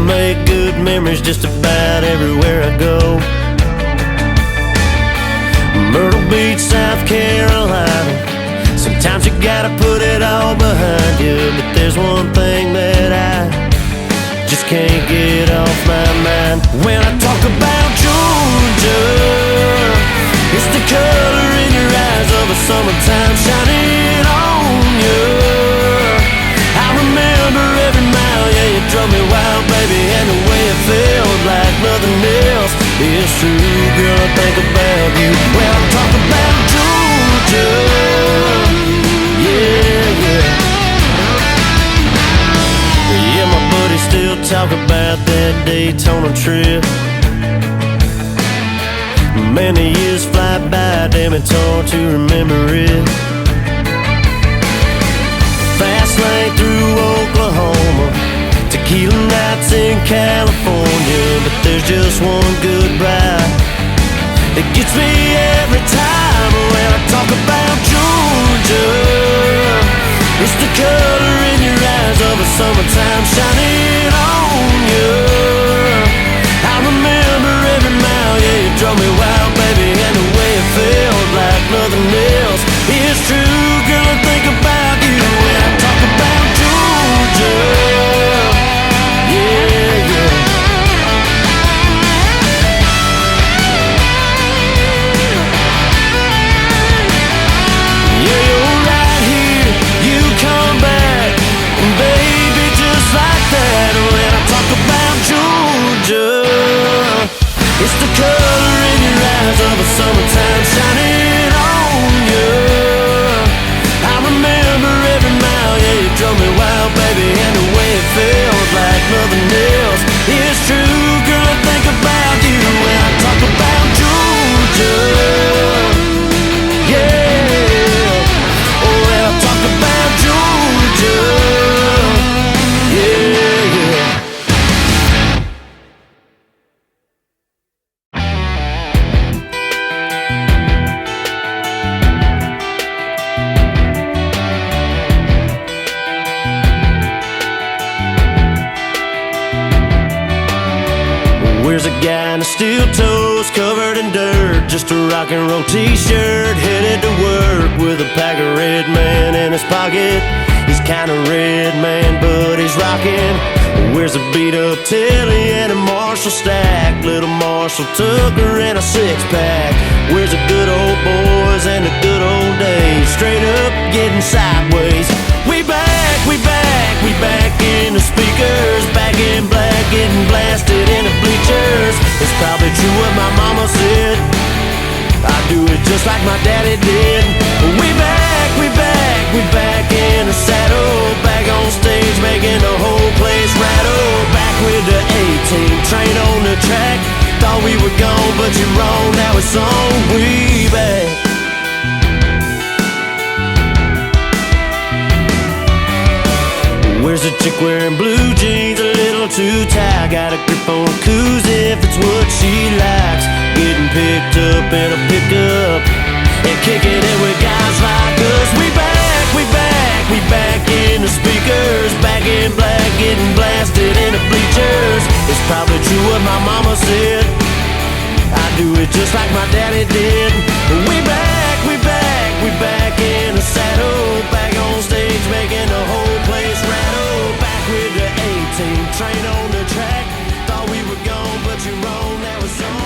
make good memories just about everywhere I go. Myrtle Beach, South Carolina. Sometimes you gotta put it all behind you, but there's one thing that I just can't get off my mind. When I talk about Georgia, it's the color in your eyes of a summertime shining on you. I remember every mile, yeah, you drove me wild, baby, and the way it felt like nothing else is true. Girl, I think about you when I talk about Georgia. Yeah, yeah. Yeah, my buddies still talk about that Daytona trip. Man, the years fly by, damn, it's hard to remember it. Fast lane through Oklahoma, tequila nights in California, but there's just one good ride that gets me every time when I talk about Georgia. It's the color in your eyes of a summertime shining on you. I remember every mile, yeah, you drove me wild, baby, and the way it felt like nothing else is true. Girl, I think about you when I talk about Georgia. Yeah, yeah. Yeah, you're right here, you come back, and baby, just like that. When I talk about Georgia, it's the color in your eyes of a summertime shining on you. I remember every mile, yeah, you drove me wild, baby, and the way it felt like nothing else is true. Girl, I think about you when I talk about Georgia. Yeah, when I talk about Georgia. Yeah, yeah. Where's a guy in steel toes covered in dirt, just a rock and roll t-shirt, headed to work with a pack of Red Man in his pocket. He's kinda red, man, but he's rockin'. Where's a beat up telly and a Marshall stack, little Marshall Tucker and a six-pack. Where's the good old boys and the good old days, straight up getting sideways. We back, we back, we back in the speakers, back in black, getting blasted in the bleachers. It's probably true what my mama said, I do it just like my daddy did. We back, we back, we back in the saddle, back on stage making the whole place rattle. Back with the 18 train on the track, thought we were gone but you're wrong, now it's on. We back. Where's a chick wearing blue jeans, a little too tight, got a grip on a koozie if it's what she likes. Getting picked up in a pickup and kicking it with guys like us. We back, we back, we back in the speakers, back in black, getting blasted in the bleachers. It's probably true what my mama said, I do it just like my daddy did. We back, we back, we back in the saddle, back on stage making the whole place rattle. Back with the 18 train on the track, thought we were gone but you're wrong, now it's on.